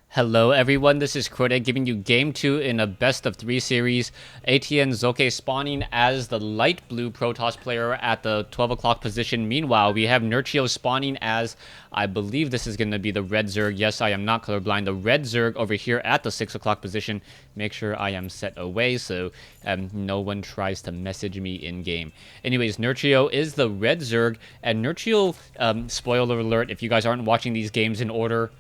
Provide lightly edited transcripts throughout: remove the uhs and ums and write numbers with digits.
Hello everyone, this is Crota giving you game 2 in a best of 3 series. ATN Socke spawning as the light blue Protoss player at the 12 o'clock position. Meanwhile, we have Nerchio spawning as, I believe this is going to be the red Zerg. Yes, I am not colorblind. The red Zerg over here at the 6 o'clock position. Make sure I am set away so no one tries to message me in game. Anyways, Nerchio is the red Zerg, and Nerchio, spoiler alert, if you guys aren't watching these games in order,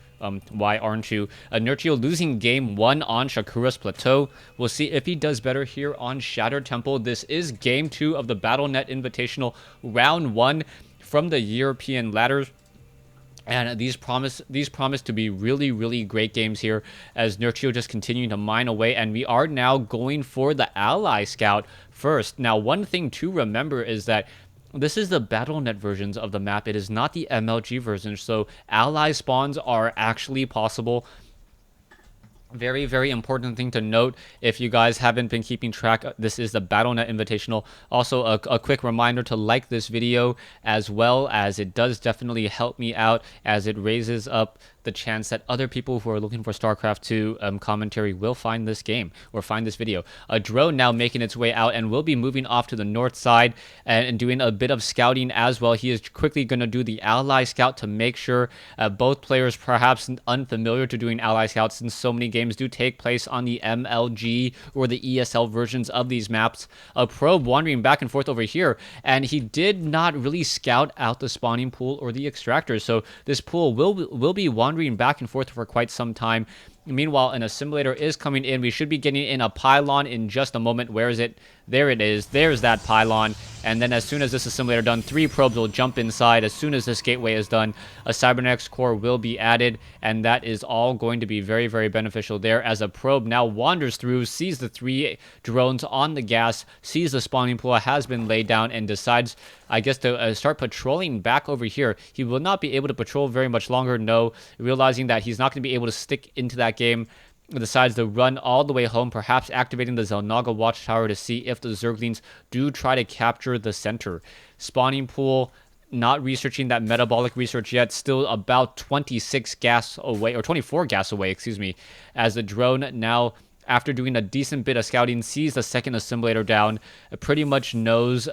why aren't you? Nerchio losing game 1 on Shakura's Plateau. We'll see if he does better here on Shattered Temple. This is game 2 of the BattleNet Invitational round 1 from the European ladders. And these promise to be really great games here as Nerchio just continuing to mine away. And we are now going for the ally scout first. Now, one thing to remember is that this is the BattleNet versions of the map. It is not the MLG version, so ally spawns are actually possible. Very important thing to note if you guys haven't been keeping track. This is the BattleNet Invitational. Also, a quick reminder to like this video, as well as it does definitely help me out as it raises up the chance that other people who are looking for StarCraft 2 commentary will find this game or find this video. A drone now making its way out and will be moving off to the north side and doing a bit of scouting as well. He is quickly going to do the ally scout to make sure both players perhaps unfamiliar to doing ally scouts, since so many games do take place on the MLG or the ESL versions of these maps. A probe wandering back and forth over here, and he did not really scout out the spawning pool or the extractors, so this pool will be wandering back and forth for quite some time. Meanwhile, an assimilator is coming in. We should be getting in a pylon in just a moment. Where is it? There it is. There's that pylon. And then as soon as this assimilator done, 3 probes will jump inside. As soon as this gateway is done, a cybernetics core will be added, and that is all going to be very beneficial there, as a probe now wanders through, sees the 3 drones on the gas, sees the spawning pool has been laid down, and decides, I guess, to start patrolling back over here. He will not be able to patrol very much longer, no, realizing that he's not going to be able to stick into that game. Decides to run all the way home, perhaps activating the Zelnaga watchtower to see if the Zerglings do try to capture the center. Spawning pool, not researching that metabolic research yet, still about 26 gas away, or 24 gas away, excuse me, as the drone now, after doing a decent bit of scouting, sees the second assimilator down, pretty much knows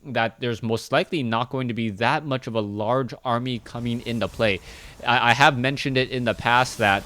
that there's most likely not going to be that much of a large army coming into play. I have mentioned it in the past that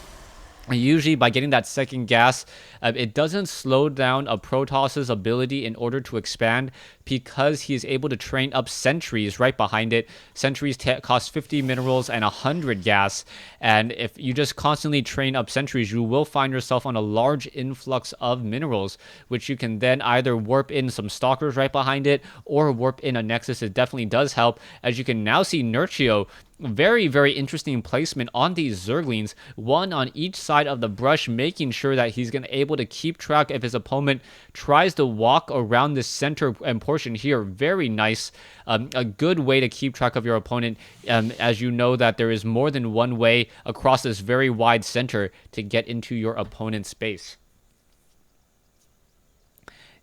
usually by getting that second gas, it doesn't slow down a Protoss's ability in order to expand, because he is able to train up sentries right behind it. Sentries cost 50 minerals and 100 gas, and if you just constantly train up sentries, you will find yourself on a large influx of minerals, which you can then either warp in some stalkers right behind it or warp in a nexus. It definitely does help, as you can now see Nerchio. Very interesting placement on these Zerglings, one on each side of the brush, making sure that he's going to able to keep track if his opponent tries to walk around this center portion here. Very nice. A good way to keep track of your opponent, as you know that there is more than one way across this very wide center to get into your opponent's space.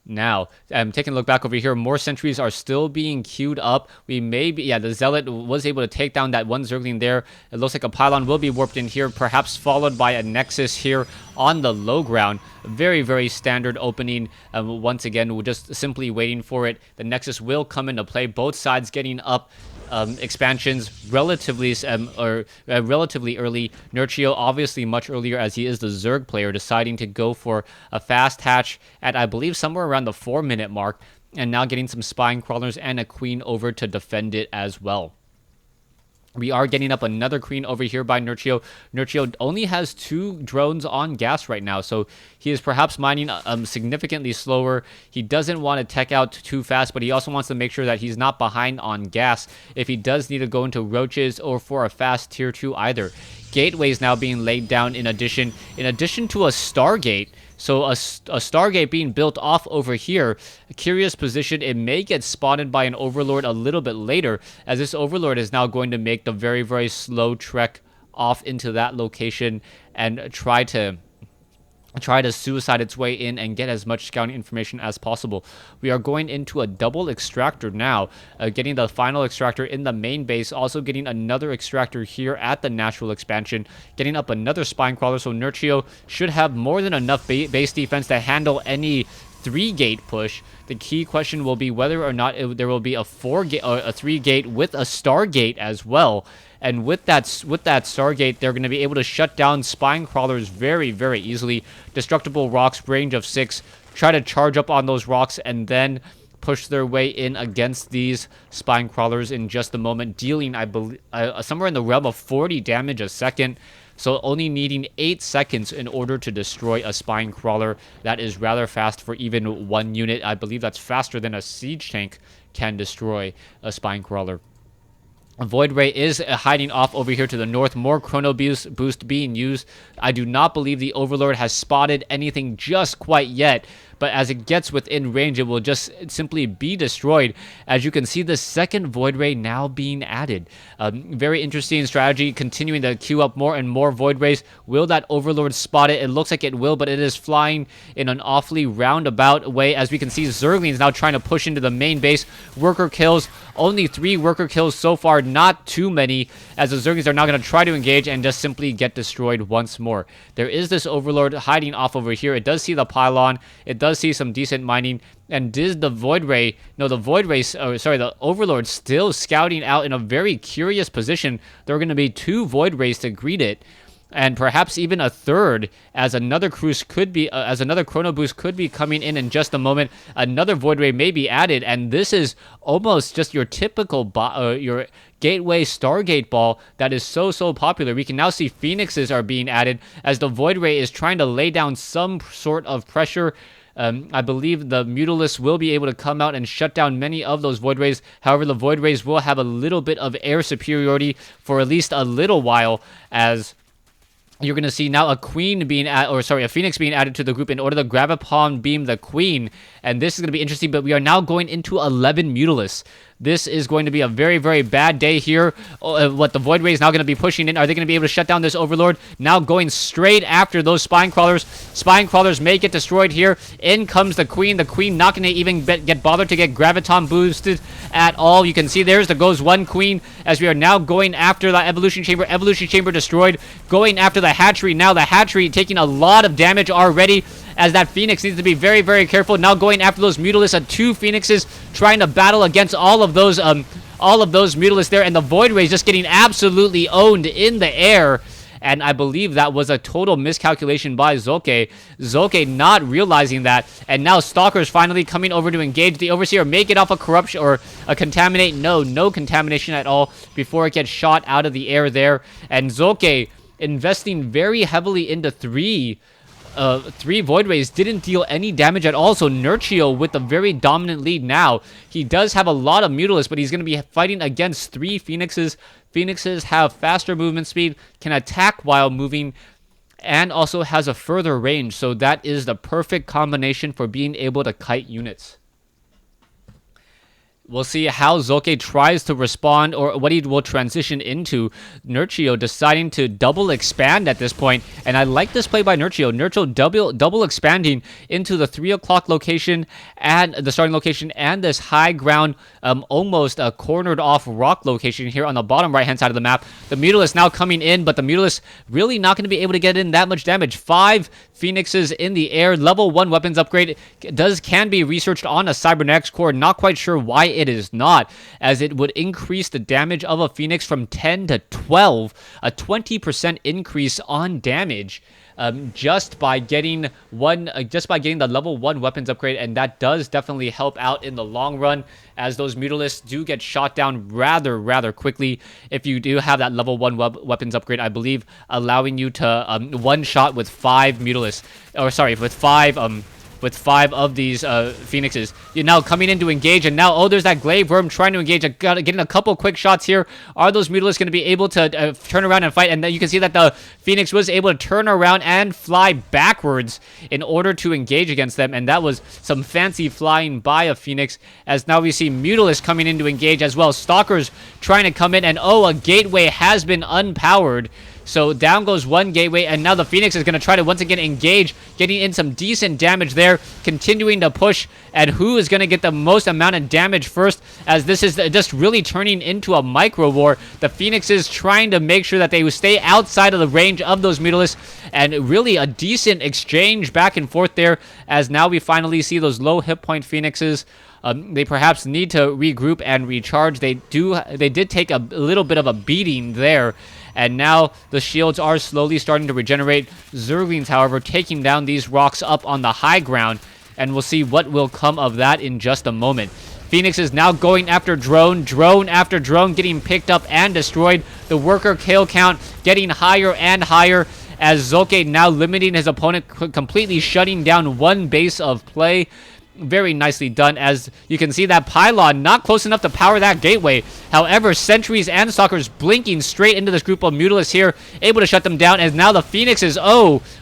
Now, taking a look back over here, more sentries are still being queued up. We may be, yeah, the Zealot was able to take down that one Zergling there. It looks like a pylon will be warped in here, perhaps followed by a Nexus here on the low ground. Very standard opening. Once again, we're just simply waiting for it. The Nexus will come into play. Both sides getting up expansions relatively early. Nerchio obviously much earlier, as he is the Zerg player, deciding to go for a fast hatch at, I believe, somewhere around the 4-minute mark, and now getting some spine crawlers and a queen over to defend it as well. We are getting up another queen over here by Nerchio. Nerchio only has 2 drones on gas right now, so he is perhaps mining significantly slower. He doesn't want to tech out too fast, but he also wants to make sure that he's not behind on gas if he does need to go into roaches or for a fast tier 2 either. Gateways now being laid down in addition to a Stargate. So a Stargate being built off over here. A curious position. It may get spotted by an Overlord a little bit later, as this Overlord is now going to make the very slow trek off into that location and try to try to suicide its way in and get as much scouting information as possible. We are going into a double extractor now, getting the final extractor in the main base, also getting another extractor here at the natural expansion, getting up another spine crawler, so Nerchio should have more than enough base defense to handle any 3-gate push. The key question will be whether or not there will be a 3-gate with a Stargate as well. And with that Stargate, they're going to be able to shut down spine crawlers very, very easily. Destructible rocks, range of 6. Try to charge up on those rocks and then push their way in against these spine crawlers in just a moment, dealing, I believe, somewhere in the realm of 40 damage a second. So only needing 8 seconds in order to destroy a spine crawler. That is rather fast for even 1 unit. I believe that's faster than a siege tank can destroy a spine crawler. Void Ray is hiding off over here to the north. More Chrono Boost being used. I do not believe the Overlord has spotted anything just quite yet. But as it gets within range, it will just simply be destroyed. As you can see, the second Void Ray now being added. Very interesting strategy, continuing to queue up more and more Void Rays. Will that Overlord spot it? It looks like it will, but it is flying in an awfully roundabout way. As we can see, Zergling is now trying to push into the main base. Worker kills. Only 3 worker kills so far, not too many, as the Zerglings are now going to try to engage and just simply get destroyed once more. There is this Overlord hiding off over here. It does see the pylon. It does see some decent mining. And does the Void Ray, no, the Void Ray, the Overlord still scouting out in a very curious position. There are going to be 2 Void Rays to greet it. And perhaps even a third, as another cruise could be, as another Chrono Boost could be coming in just a moment. Another Void Ray may be added, and this is almost just your typical your Gateway Stargate ball that is so popular. We can now see Phoenixes are being added as the Void Ray is trying to lay down some sort of pressure. I believe the Mutalisk will be able to come out and shut down many of those Void Rays. However, the Void Rays will have a little bit of air superiority for at least a little while, as you're going to see now a Phoenix being added to the group in order to Gravipon beam the Queen. And this is going to be interesting, but we are now going into 11 Mutalisks. This is going to be a very, very bad day here. What the Void Ray is now going to be pushing in. Are they going to be able to shut down this Overlord? Now going straight after those Spine Crawlers. Spine Crawlers may get destroyed here. In comes the Queen. The Queen not going to even get bothered to get Graviton boosted at all. You can see goes one Queen as we are now going after the Evolution Chamber. Evolution Chamber destroyed. Going after the Hatchery. Now the Hatchery taking a lot of damage already, as that Phoenix needs to be very, very careful. Now going after those Mutalisks, 2 Phoenixes trying to battle against all of those Mutalisks there, and the Void Ray just getting absolutely owned in the air. And I believe that was a total miscalculation by Socke. Socke not realizing that, and now Stalker's finally coming over to engage. The Overseer may get off a corruption or a contaminate. No contamination at all before it gets shot out of the air there. And Socke investing very heavily into 3 Void Rays didn't deal any damage at all. So Nerchio with a very dominant lead now. He does have a lot of Mutalisks, but he's going to be fighting against 3 Phoenixes. Phoenixes have faster movement speed, can attack while moving, and also has a further range. So that is the perfect combination for being able to kite units. We'll see how Socke tries to respond, or what he will transition into. Nerchio deciding to double expand at this point, and I like this play by Nerchio. Nerchio double expanding into the 3 o'clock location and the starting location, and this high ground, almost a cornered off rock location here on the bottom right hand side of the map. The Mutalisk now coming in, but the Mutalisk really not going to be able to get in that much damage. 5 Phoenixes in the air. Level 1 weapons upgrade can be researched on a Cybernetics core. Not quite sure why it is not, as it would increase the damage of a Phoenix from 10 to 12, a 20% increase on damage, just by getting the level 1 weapons upgrade. And that does definitely help out in the long run, as those Mutalisks do get shot down rather quickly if you do have that level 1 weapons upgrade. I believe allowing you to one shot with 5 Mutalisks, or sorry, with 5 of these Phoenixes. You're now coming in to engage, and now, there's that Glaive Worm trying to engage. Getting a couple quick shots here. Are those Mutalisks going to be able to turn around and fight? And then you can see that the Phoenix was able to turn around and fly backwards in order to engage against them, and that was some fancy flying by a Phoenix, as now we see Mutalisks coming in to engage as well. Stalkers trying to come in, and a Gateway has been unpowered. So down goes one gateway, and now the Phoenix is going to try to once again engage, getting in some decent damage there, continuing to push, and who is going to get the most amount of damage first, as this is just really turning into a micro war. The Phoenix is trying to make sure that they stay outside of the range of those Mutalisks, and really a decent exchange back and forth there, as now we finally see those low hit point Phoenixes. They perhaps need to regroup and recharge. They did take a little bit of a beating there, and now the shields are slowly starting to regenerate. Zerglings, however, taking down these rocks up on the high ground, and we'll see what will come of that in just a moment. Phoenix is now going after drone after drone, getting picked up and destroyed. The worker kill count getting higher and higher, as Socke now limiting his opponent, completely shutting down one base of play. Very nicely done, as you can see that pylon not close enough to power that gateway. However, sentries and stalkers blinking straight into this group of Mutalisks here, able to shut them down, as now the Phoenixes,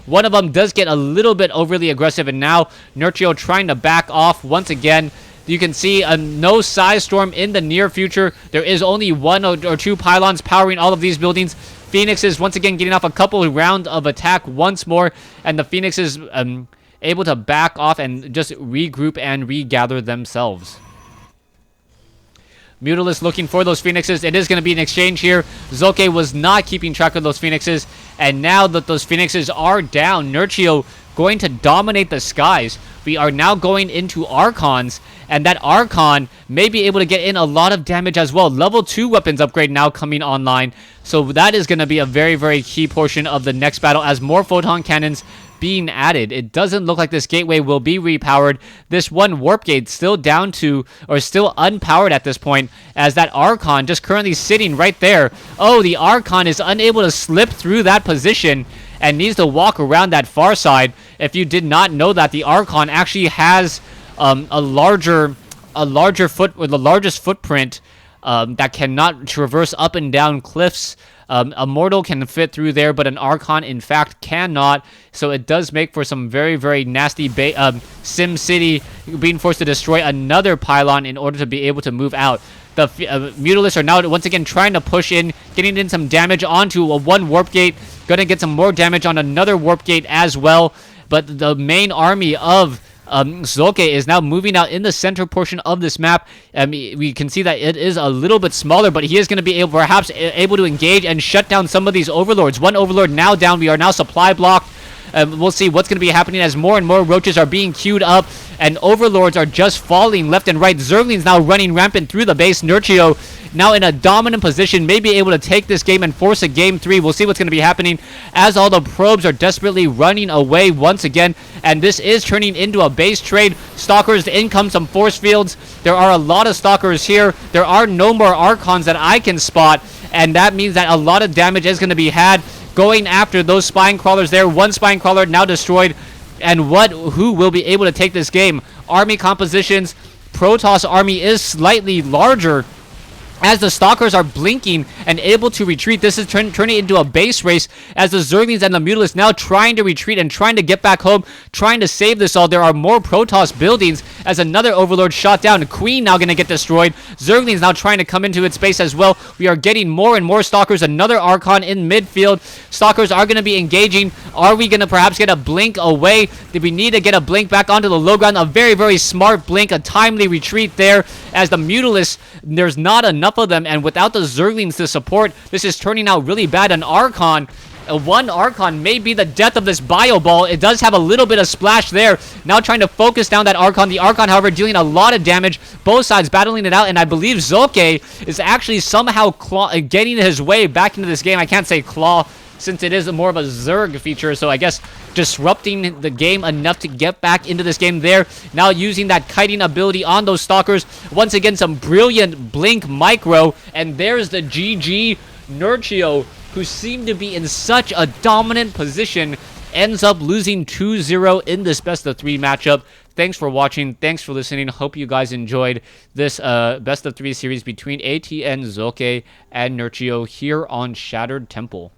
one of them does get a little bit overly aggressive, and now Nerchio trying to back off once again. You can see no size storm in the near future. There is only one or two pylons powering all of these buildings. Phoenix is once again getting off a couple rounds of attack once more, and the Phoenix is able to back off and just regroup and regather themselves. Mutalisks looking for those Phoenixes. It is going to be an exchange here. Socke was not keeping track of those Phoenixes, and now that those Phoenixes are down, Nerchio going to dominate the skies. We are now going into Archons, and that Archon may be able to get in a lot of damage as well. Level 2 weapons upgrade now coming online, so that is going to be a very, very key portion of the next battle, as more photon cannons being added. It doesn't look like this gateway will be repowered. This one warp gate still down to, or still unpowered at this point, as that Archon just currently sitting right there. The Archon is unable to slip through that position and needs to walk around that far side. If you did not know that, the Archon actually has the largest footprint that cannot traverse up and down cliffs. A mortal can fit through there, but an Archon, in fact, cannot. So it does make for some very, very nasty Sim City being forced to destroy another pylon in order to be able to move out. The Mutalisks are now once again trying to push in, getting in some damage onto one warp gate. Gonna get some more damage on another warp gate as well. But the main army of Socke is now moving out in the center portion of this map. We can see that it is a little bit smaller, but he is going to be perhaps able to engage and shut down some of these overlords. One overlord now down. We are now supply blocked. We'll see what's going to be happening as more and more roaches are being queued up, and overlords are just falling left and right. Zerglings now running rampant through the base. Nerchio now in a dominant position, may be able to take this game and force a game 3. We'll see what's going to be happening as all the probes are desperately running away once again, and this is turning into a base trade. Stalkers, in come some force fields. There are a lot of Stalkers here. There are no more Archons that I can spot, and that means that a lot of damage is going to be had going after those spine crawlers there. One spine crawler now destroyed, and who will be able to take this game? Army compositions. Protoss army is slightly larger, as the Stalkers are blinking and able to retreat. This is turning into a base race, as the Zerglings and the Mutalisks now trying to retreat and trying to get back home, trying to save this all. There are more Protoss buildings as another Overlord shot down. Queen now going to get destroyed. Zerglings now trying to come into its base as well. We are getting more and more Stalkers. Another Archon in midfield. Stalkers are going to be engaging. Are we going to perhaps get a blink away? Did we need to get a blink back onto the low ground? A very, very smart blink, a timely retreat there, as the Mutalisks, there's not enough of them, and without the Zerglings to support, this is turning out really bad. An Archon, one Archon may be the death of this bio ball. It does have a little bit of splash there. Now trying to focus down that Archon. The Archon, however, dealing a lot of damage. Both sides battling it out, and I believe Socke is actually somehow getting his way back into this game. I can't say claw, since it is more of a Zerg feature, so I guess disrupting the game enough to get back into this game there. Now using that kiting ability on those Stalkers. Once again, some brilliant blink micro, and there's the GG. Nerchio, who seemed to be in such a dominant position, ends up losing 2-0 in this best of 3 matchup. Thanks for watching. Thanks for listening. Hope you guys enjoyed this best of 3 series between ATN, Socke, and Nerchio here on Shattered Temple.